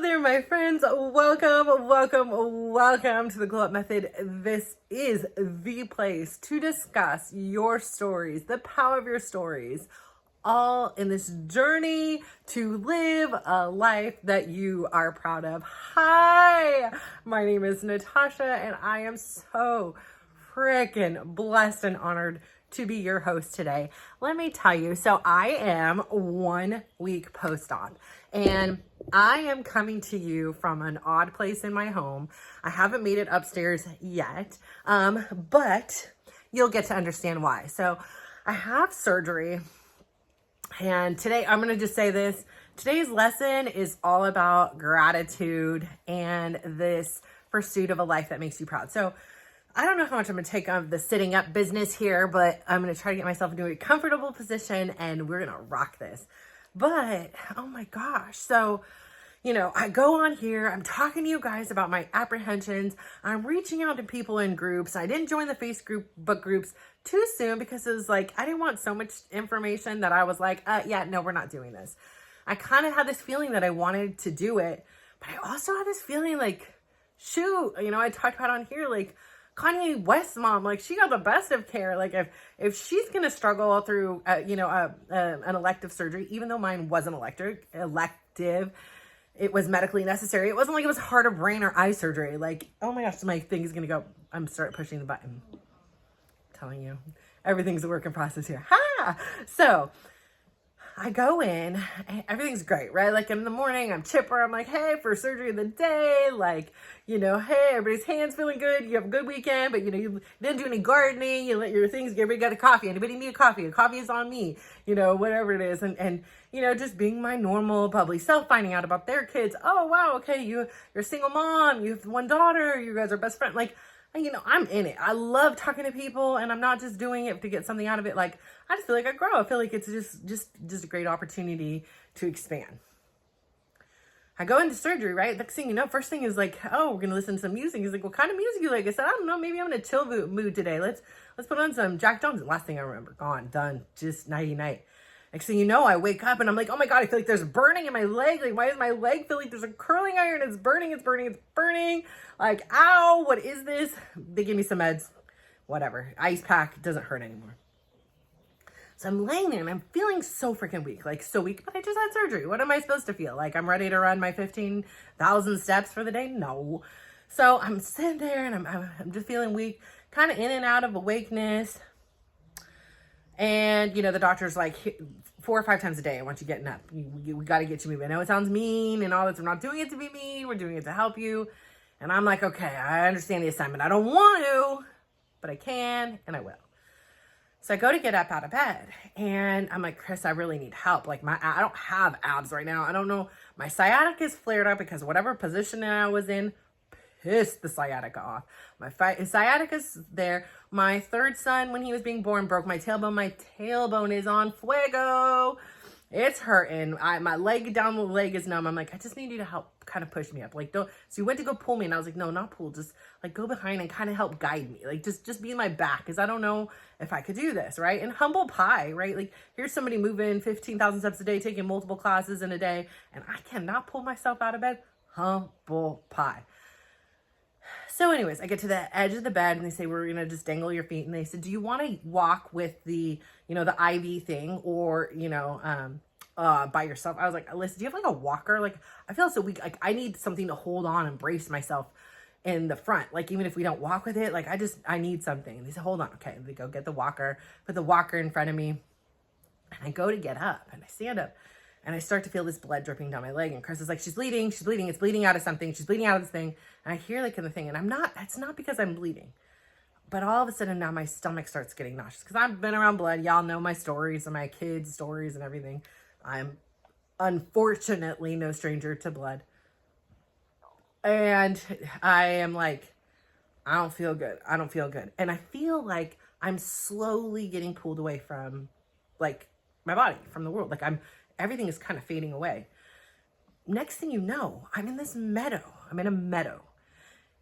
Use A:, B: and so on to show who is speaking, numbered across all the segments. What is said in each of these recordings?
A: there, my friends. Welcome to the Glow Up Method. This is the place to discuss your stories, the power of your stories, all in this journey to live a life that you are proud of. Hi, my name is Natasha, and I am so freaking blessed and honored to be your host today. Let me tell you, so I am 1 week post-op, and I am coming to you from an odd place in my home. I haven't made it upstairs yet, but you'll get to understand why. So I have surgery, and today I'm going to just say this. Today's lesson is all about gratitude and this pursuit of a life that makes you proud. So I don't know how much I'm going to take of the sitting up business here, but I'm going to try to get myself into a comfortable position and we're going to rock this. But, oh my gosh. So, I go on here, I'm talking to you guys about my apprehensions. I'm reaching out to people in groups. I didn't join the Facebook groups too soon because it was like, I didn't want so much information that I was like, no, we're not doing this. I kind of had this feeling that I wanted to do it, but I also had this feeling like, shoot, I talked about on here, like, Kanye West's mom, like, she got the best of care. Like, if she's gonna struggle through, an elective surgery, even though mine wasn't elective, it was medically necessary. It wasn't like it was heart or brain or eye surgery. Like, oh my gosh, my thing is gonna go. I'm start pushing the button. I'm telling you, everything's a work in process here. So I go in and everything's great, right? Like in the morning, I'm chipper. I'm like, hey, for surgery of the day, like, hey, everybody's hands feeling good. You have a good weekend, but you didn't do any gardening. You let your things, everybody got a coffee. Anybody need a coffee? A coffee is on me, whatever it is. And just being my normal bubbly self, finding out about their kids. Oh, wow. Okay. You're a single mom. You have one daughter. You guys are best friends. Like, I'm in it. I love talking to people, and I'm not just doing it to get something out of it. Like, I just feel like I grow. I feel like it's just a great opportunity to expand. I go into surgery, right? Next thing you know, first thing is like, oh, we're going to listen to some music. He's like, what kind of music you like? I said, I don't know. Maybe I'm in a chill mood today. Let's put on some Jack Johnson. Last thing I remember, gone, done, just nighty night. Next thing you know, I wake up and I'm like, oh my God, I feel like there's burning in my leg. Like, why does my leg feel like there's a curling iron? It's burning. Like, ow, what is this? They give me some meds, whatever. Ice pack, doesn't hurt anymore. So I'm laying there and I'm feeling so freaking weak, like so weak, but I just had surgery. What am I supposed to feel? Like I'm ready to run my 15,000 steps for the day? No. So I'm sitting there and I'm just feeling weak, kind of in and out of awakeness. And, the doctor's like 4 or 5 times a day, I want you getting up. We got to get you moving. I know it sounds mean and all this. We're not doing it to be mean. We're doing it to help you. And I'm like, okay, I understand the assignment. I don't want to, but I can and I will. So I go to get up out of bed and I'm like, Chris, I really need help. Like I don't have abs right now. I don't know. My sciatica is flared up because whatever position I was in pissed the sciatica off. My sciatica's there. My third son, when he was being born, broke my tailbone. My tailbone is on fuego. It's hurting. My leg down the leg is numb. I'm like, I just need you to help kind of push me up. Like, don't. So you went to go pull me, and I was like, no, not pull. Just like go behind and kind of help guide me. Like just be in my back, because I don't know if I could do this, right? And humble pie, right? Like here's somebody moving 15,000 steps a day, taking multiple classes in a day, and I cannot pull myself out of bed. Humble pie. So anyways, I get to the edge of the bed and they say, we're going to just dangle your feet. And they said, do you want to walk with the, the IV thing or, by yourself? I was like, listen, do you have like a walker? Like, I feel so weak. Like I need something to hold on and brace myself in the front. Like, even if we don't walk with it, like I need something. And they said, hold on. Okay. They go get the walker, put the walker in front of me. And I go to get up and I stand up. And I start to feel this blood dripping down my leg. And Chris is like, she's bleeding. It's bleeding out of something. She's bleeding out of this thing. And I hear like in the thing, and it's not because I'm bleeding. But all of a sudden now my stomach starts getting nauseous. Because I've been around blood. Y'all know my stories and my kids' stories and everything. I'm unfortunately no stranger to blood. And I am like, I don't feel good. And I feel like I'm slowly getting pulled away from like my body, from the world. Like everything is kind of fading away. Next thing you know, I'm in this meadow. I'm in a meadow.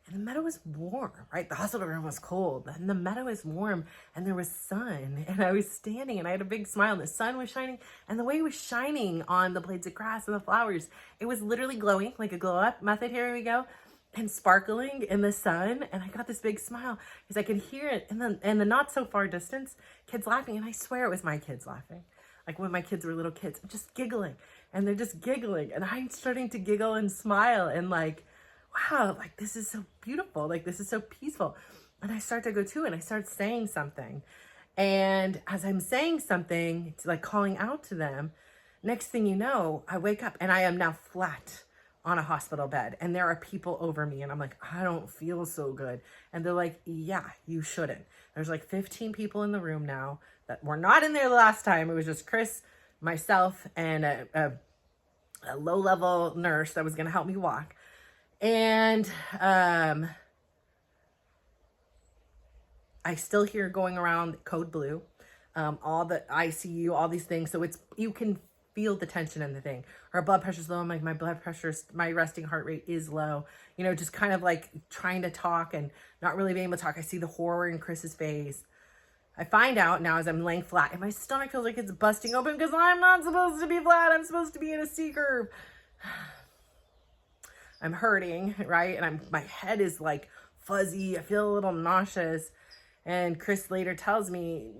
A: and the meadow was warm, right? The hospital room was cold and the meadow is warm and there was sun, and I was standing and I had a big smile and the sun was shining, and the way it was shining on the blades of grass and the flowers, it was literally glowing, like a glow up method. Here we go. And sparkling in the sun, and I got this big smile because I could hear it in the not so far distance, kids laughing, and I swear it was my kids laughing. Like when my kids were little kids, just giggling, and they're just giggling, and I'm starting to giggle and smile, and like, wow, like this is so beautiful, like this is so peaceful. And I start to go too, and I start saying something, and as I'm saying something, it's like calling out to them, next thing you know, I wake up and I am now flat on a hospital bed, and there are people over me, and I'm like, I don't feel so good. And they're like, yeah, you shouldn't. There's like 15 people in the room now that were not in there the last time. It was just Chris, myself, and a low-level nurse that was going to help me walk. And I still hear going around code blue, all the ICU, all these things. So you can feel the tension in the thing. Her blood pressure's low. I'm like, my resting heart rate is low. You know, just kind of like trying to talk and not really being able to talk. I see the horror in Chris's face. I find out now as I'm laying flat, and my stomach feels like it's busting open because I'm not supposed to be flat. I'm supposed to be in a C curve. I'm hurting, right? And my head is like fuzzy. I feel a little nauseous. And Chris later tells me,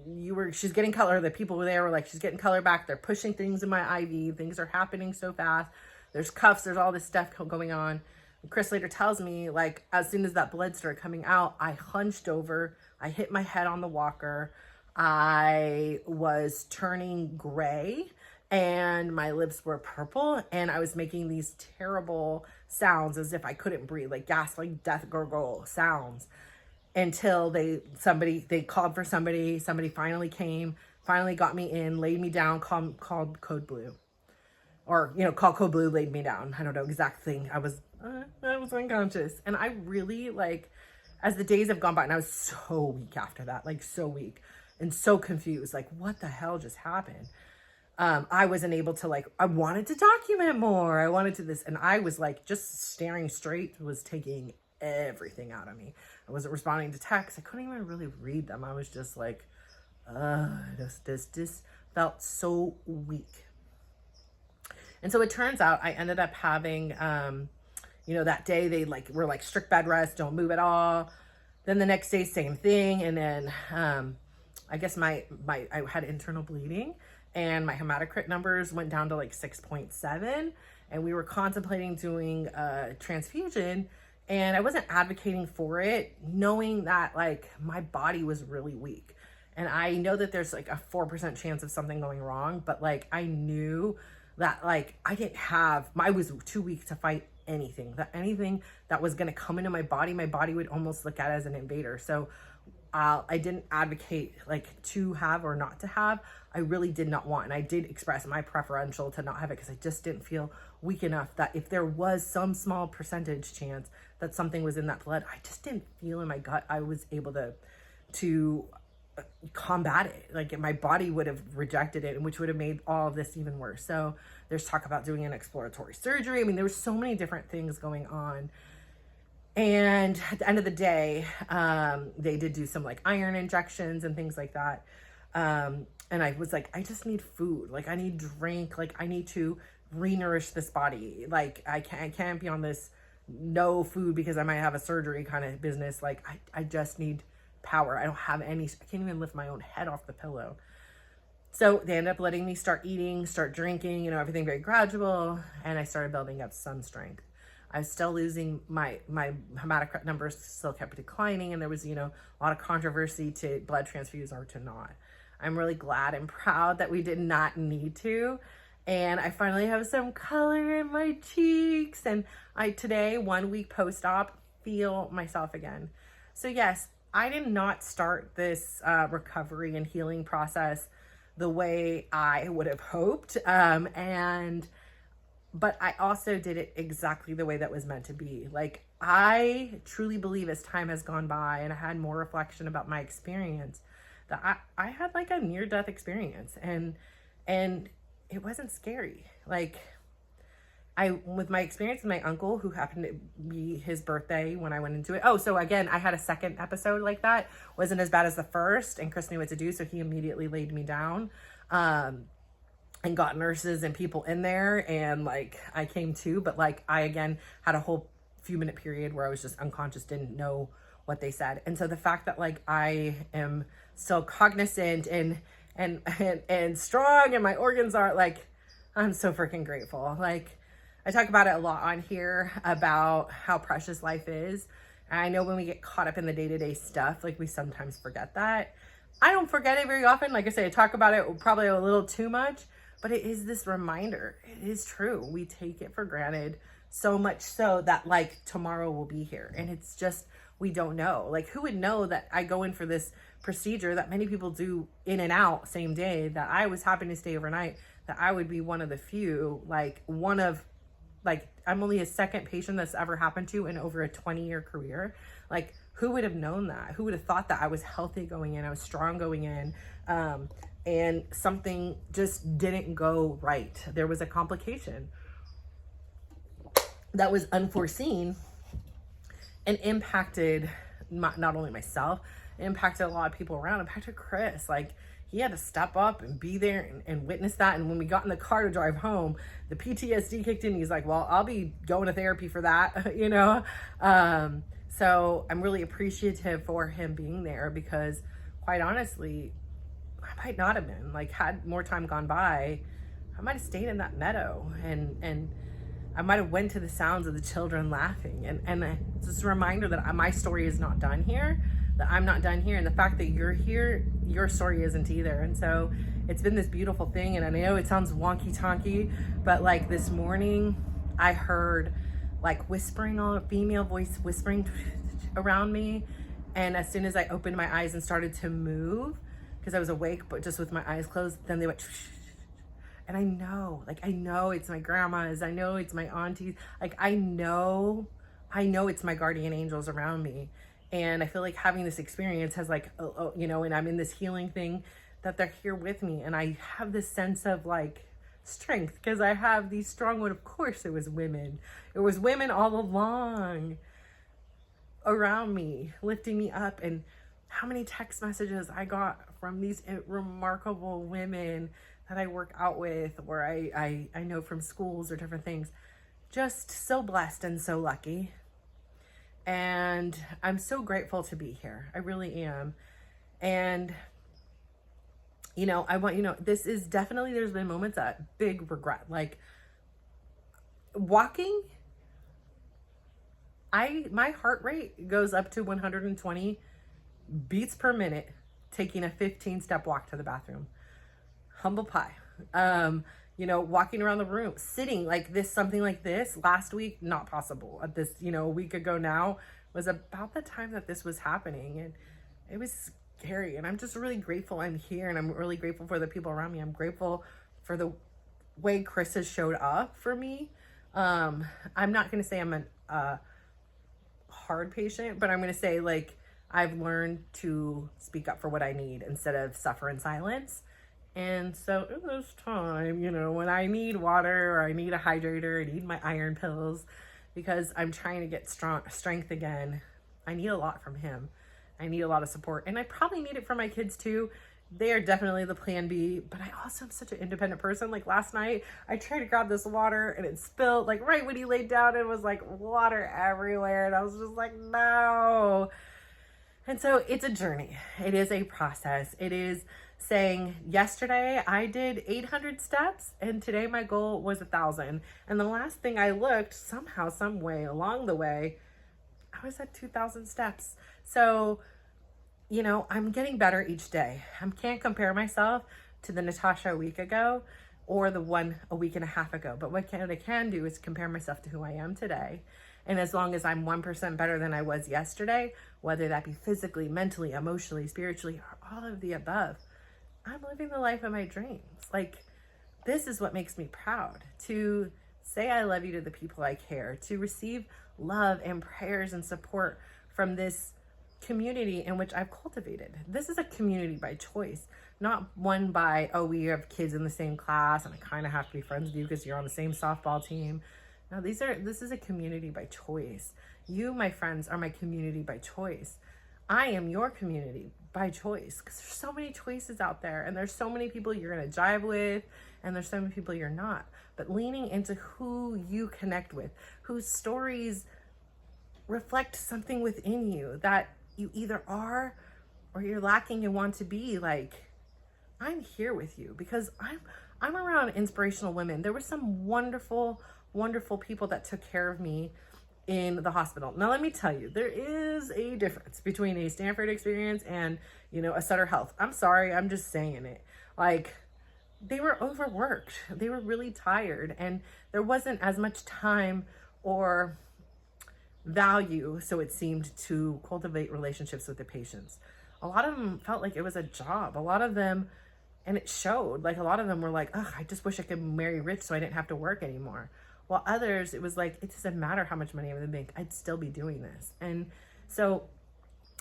A: she's getting color. The people there were like, she's getting color back. They're pushing things in my IV. Things are happening so fast. There's cuffs. There's all this stuff going on. And Chris later tells me, like, as soon as that blood started coming out, I hunched over. I hit my head on the walker. I was turning gray and my lips were purple. And I was making these terrible sounds as if I couldn't breathe, like gasp, like death gurgle sounds. Until they called for somebody finally came, finally got me in, laid me down, called code blue, or, you know, called code blue, laid me down. I don't know exact thing. I was unconscious. And I really, like, as the days have gone by, and I was so weak after that, like so weak and so confused, like what the hell just happened? I wasn't able to, like, I wanted to document more. I wanted to this, and I was like, just staring straight was taking everything out of me. I wasn't responding to texts. I couldn't even really read them. I was just like, this felt so weak. And so it turns out I ended up having, you know, that day they were like strict bed rest, don't move at all. Then the next day, same thing. And then I guess I had internal bleeding, and my hematocrit numbers went down to like 6.7, and we were contemplating doing a transfusion. And I wasn't advocating for it, knowing that like my body was really weak. And I know that there's like a 4% chance of something going wrong, but like I knew that like I was too weak to fight anything. That anything that was gonna come into my body would almost look at as an invader. So I didn't advocate like to have or not to have. I really did not want, and I did express my preferential to not have it because I just didn't feel weak enough that if there was some small percentage chance that something was in that blood, I just didn't feel in my gut I was able to combat it. Like my body would have rejected it, and which would have made all of this even worse. So there's talk about doing an exploratory surgery. I mean, there were so many different things going on. And at the end of the day, they did do some like iron injections and things like that. And I was like, I just need food. Like I need drink. Like I need to re-nourish this body. Like I can't be on this no food because I might have a surgery kind of business. Like I just need power. I don't have any, I can't even lift my own head off the pillow. So they ended up letting me start eating, start drinking, you know, everything very gradual. And I started building up some strength. I was still losing my hematocrit numbers, still kept declining. And there was, you know, a lot of controversy to blood transfuse or to not. I'm really glad and proud that we did not need to. And I finally have some color in my cheeks. And I today, 1 week post-op, feel myself again. So yes, I did not start this recovery and healing process the way I would have hoped. But I also did it exactly the way that was meant to be. Like, I truly believe as time has gone by and I had more reflection about my experience, that I had like a near-death experience, and it wasn't scary. Like, with my experience with my uncle, who happened to be his birthday when I went into it. Oh, so again, I had a second episode like that. Wasn't as bad as the first, and Chris knew what to do, so he immediately laid me down, and got nurses and people in there, and like I came to, but like I again had a whole few minute period where I was just unconscious, didn't know what they said. And so the fact that like I am still cognizant and strong, and my organs are like, I'm so freaking grateful. Like, I talk about it a lot on here about how precious life is. And I know when we get caught up in the day-to-day stuff, like we sometimes forget that. I don't forget it very often. Like I say, I talk about it probably a little too much, but it is this reminder. It is true. We take it for granted so much so that like tomorrow will be here. And it's just, we don't know. Like, who would know that I go in for this procedure that many people do in and out same day, that I was happy to stay overnight, that I would be one of the few, I'm only a second patient that's ever happened to in over a 20-year career. Like, who would have known that? Who would have thought that I was healthy going in? I was strong going in. And something just didn't go right. There was a complication that was unforeseen and impacted not only myself, it impacted a lot of people around. It impacted Chris. Like, he had to step up and be there and witness that. And when we got in the car to drive home, the PTSD kicked in. He's like, well, I'll be going to therapy for that, you know? So I'm really appreciative for him being there, because quite honestly, I might not have been. Like, had more time gone by, I might have stayed in that meadow, and I might have went to the sounds of the children laughing. And it's just a reminder that my story is not done here, that I'm not done here. And the fact that you're here, your story isn't either. And so it's been this beautiful thing. And I know it sounds wonky tonky, but like this morning I heard like whispering, all female voice whispering around me. And as soon as I opened my eyes and started to move, because I was awake, but just with my eyes closed, then they went, and I know it's my grandmas. I know it's my aunties. Like, I know it's my guardian angels around me. And I feel like having this experience has like, and I'm in this healing thing, that they're here with me. And I have this sense of like strength, because I have these strong women. Of course it was women. It was women all along around me, lifting me up. And how many text messages I got from these remarkable women that I work out with, or I know from schools or different things. Just so blessed and so lucky. And I'm so grateful to be here. I really am. And, I want, this is definitely, there's been moments of big regret. Like, walking, my heart rate goes up to 120 beats per minute, taking a 15-step walk to the bathroom. Humble pie. Walking around the room, sitting like this, something like this last week, not possible. At this, a week ago now was about the time that this was happening, and it was scary. And I'm just really grateful I'm here, and I'm really grateful for the people around me. I'm grateful for the way Chris has showed up for me. I'm not going to say I'm a hard patient, but I'm going to say like I've learned to speak up for what I need instead of suffer in silence. And so in this time, when I need water, or I need a hydrator, I need my iron pills, because I'm trying to get strength again, I need a lot from him. I need a lot of support. And I probably need it for my kids too. They are definitely the plan B, but I also am such an independent person. Like last night, I tried to grab this water and it spilled like right when he laid down. It was like water everywhere. And I was just like, no. And so it's a journey. It is a process. It is saying, yesterday I did 800 steps and today my goal was 1,000. And the last thing I looked, somehow, some way along the way, I was at 2,000 steps. So, I'm getting better each day. I can't compare myself to the Natasha a week ago or the one a week and a half ago. But what I can do is compare myself to who I am today. And as long as I'm 1% better than I was yesterday, whether that be physically, mentally, emotionally, spiritually, or all of the above, I'm living the life of my dreams. Like, this is what makes me proud, to say I love you to the people I care, to receive love and prayers and support from this community in which I've cultivated. This is a community by choice, not one by, we have kids in the same class and I kind of have to be friends with you because you're on the same softball team. Now this is a community by choice. You, my friends, are my community by choice. I am your community by choice, because there's so many choices out there, and there's so many people you're going to jive with, and there's so many people you're not. But leaning into who you connect with, whose stories reflect something within you that you either are or you're lacking and want to be. Like, I'm here with you because I'm around inspirational women. There were some wonderful, wonderful people that took care of me in the hospital. Now, let me tell you, there is a difference between a Stanford experience and, a Sutter Health. I'm sorry, I'm just saying it. Like, they were overworked. They were really tired, and there wasn't as much time or value, so it seemed, to cultivate relationships with the patients. A lot of them felt like it was a job. A lot of them, and it showed, like, a lot of them were like, ugh, I just wish I could marry rich so I didn't have to work anymore. While others, it was like, it doesn't matter how much money I would make, I'd still be doing this. And so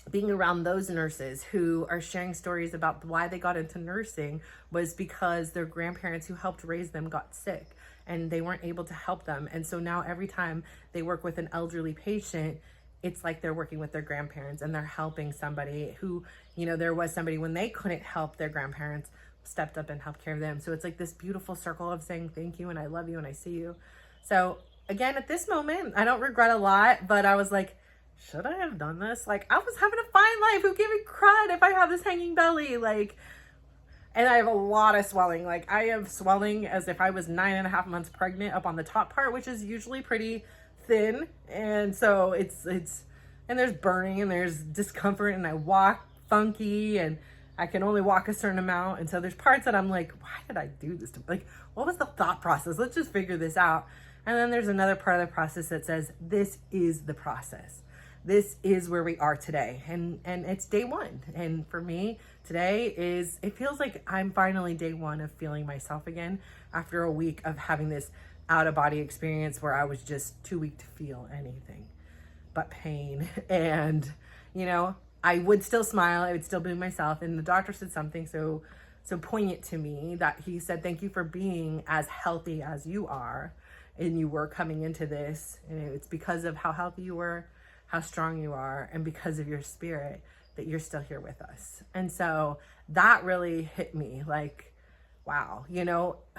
A: being around those nurses who are sharing stories about why they got into nursing was because their grandparents who helped raise them got sick and they weren't able to help them. And so now every time they work with an elderly patient, it's like they're working with their grandparents and they're helping somebody who, there was somebody when they couldn't help their grandparents, stepped up and helped care of them. So it's like this beautiful circle of saying thank you and I love you and I see you. So again, at this moment, I don't regret a lot, but I was like, should I have done this? Like, I was having a fine life. Who gave me crud if I have this hanging belly? Like, and I have a lot of swelling. Like, I have swelling as if I was 9.5 months pregnant up on the top part, which is usually pretty thin. And so it's, and there's burning and there's discomfort and I walk funky and I can only walk a certain amount. And so there's parts that I'm like, why did I do this? Like, what was the thought process? Let's just figure this out. And then there's another part of the process that says, this is the process. This is where we are today. And it's day one. And for me, today it feels like I'm finally day one of feeling myself again after a week of having this out of body experience where I was just too weak to feel anything but pain. And, I would still smile. I would still be myself. And the doctor said something so poignant to me that he said, thank you for being as healthy as you are. And you were coming into this. And it's because of how healthy you were, how strong you are, and because of your spirit that you're still here with us. And so that really hit me like, wow,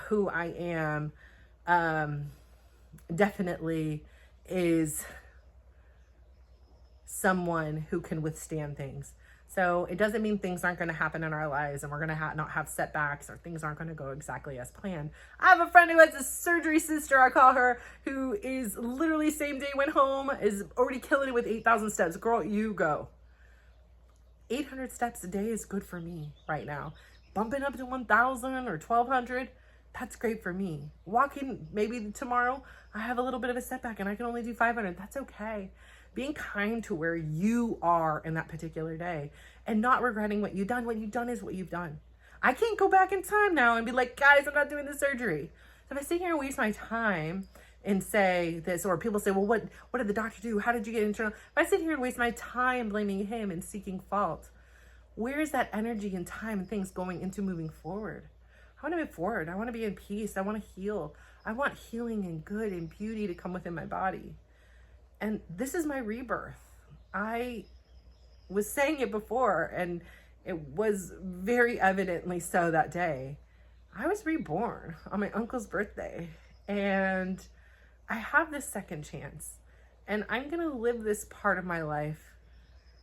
A: who I am definitely is someone who can withstand things. So it doesn't mean things aren't going to happen in our lives and we're going to not have setbacks or things aren't going to go exactly as planned. I have a friend who has a surgery sister, I call her, who is literally same day went home, is already killing it with 8,000 steps. Girl, you go. 800 steps a day is good for me right now. Bumping up to 1,000 or 1,200, that's great for me. Walking, maybe tomorrow, I have a little bit of a setback and I can only do 500. That's okay. Being kind to where you are in that particular day and not regretting what you've done. What you've done is what you've done. I can't go back in time now and be like, guys, I'm not doing the surgery. So if I sit here and waste my time and say this, or people say, well, what did the doctor do? How did you get internal? If I sit here and waste my time blaming him and seeking fault, where is that energy and time and things going into moving forward? I want to move forward. I want to be in peace. I want to heal. I want healing and good and beauty to come within my body. And this is my rebirth. I was saying it before, and it was very evidently so that day. I was reborn on my uncle's birthday, and I have this second chance, and I'm going to live this part of my life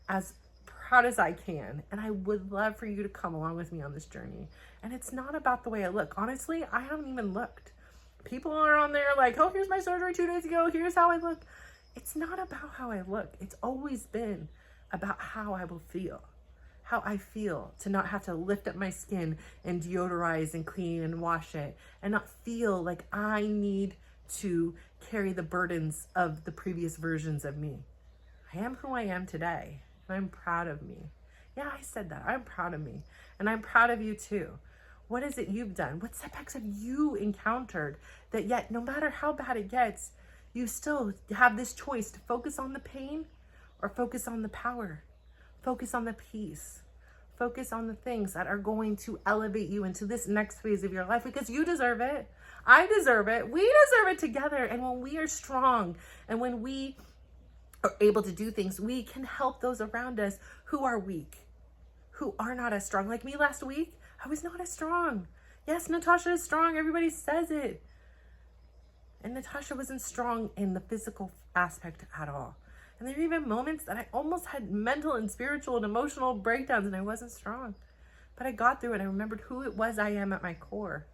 A: as proud as I can. And I would love for you to come along with me on this journey. And it's not about the way I look. Honestly, I haven't even looked. People are on there like, oh, here's my surgery 2 days ago. Here's how I look. It's not about how I look. It's always been about how I will feel. How I feel to not have to lift up my skin and deodorize and clean and wash it and not feel like I need to carry the burdens of the previous versions of me. I am who I am today, and I'm proud of me. Yeah, I said that. I'm proud of me, and I'm proud of you too. What is it you've done? What setbacks have you encountered that yet, no matter how bad it gets, you still have this choice to focus on the pain or focus on the power, focus on the peace, focus on the things that are going to elevate you into this next phase of your life, because you deserve it. I deserve it. We deserve it together. And when we are strong and when we are able to do things, we can help those around us who are weak, who are not as strong. Like me last week, I was not as strong. Yes, Natasha is strong. Everybody says it. And Natasha wasn't strong in the physical aspect at all. And there were even moments that I almost had mental and spiritual and emotional breakdowns and I wasn't strong. But I got through it. I remembered who it was I am at my core,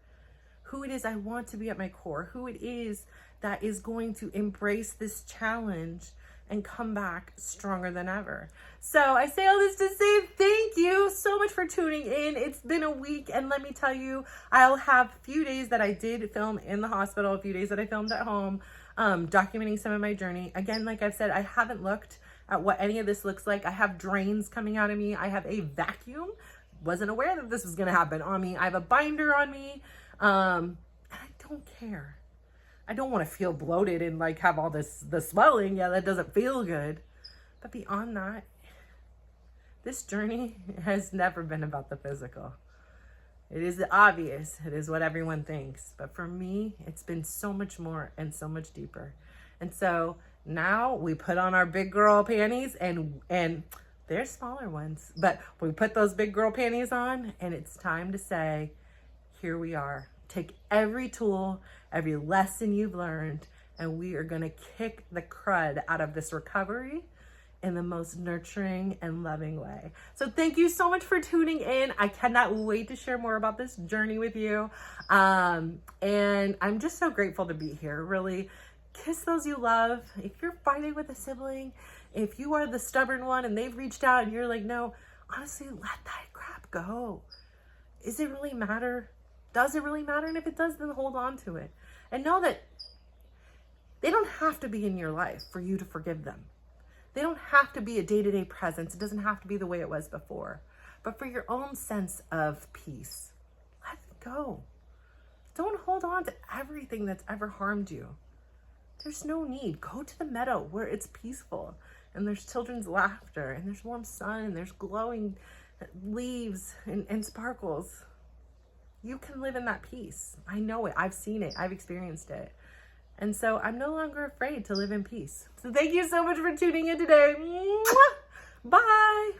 A: who it is I want to be at my core, who it is that is going to embrace this challenge and come back stronger than ever. So I say all this to say thank you so much for tuning in. It's been a week, and let me tell you, I'll have a few days that I did film in the hospital, a few days that I filmed at home, documenting some of my journey. Again, like I've said, I haven't looked at what any of this looks like. I have drains coming out of me. I have a vacuum. Wasn't aware that this was gonna happen on me. I have a binder on me, and I don't care. I don't want to feel bloated and like have all the swelling. Yeah, that doesn't feel good. But beyond that, this journey has never been about the physical. It is obvious. It is what everyone thinks. But for me, it's been so much more and so much deeper. And so now we put on our big girl panties, and they're smaller ones, but we put those big girl panties on, and it's time to say, here we are. Take every tool, every lesson you've learned, and we are going to kick the crud out of this recovery in the most nurturing and loving way. So thank you so much for tuning in. I cannot wait to share more about this journey with you. And I'm just so grateful to be here. Really, kiss those you love. If you're fighting with a sibling, if you are the stubborn one and they've reached out and you're like, no, honestly, let that crap go. Does it really matter? Does it really matter? And if it does, then hold on to it. And know that they don't have to be in your life for you to forgive them. They don't have to be a day-to-day presence. It doesn't have to be the way it was before. But for your own sense of peace, let it go. Don't hold on to everything that's ever harmed you. There's no need. Go to the meadow where it's peaceful and there's children's laughter and there's warm sun and there's glowing leaves and sparkles. You can live in that peace. I know it. I've seen it. I've experienced it. And so I'm no longer afraid to live in peace. So thank you so much for tuning in today. Mwah! Bye.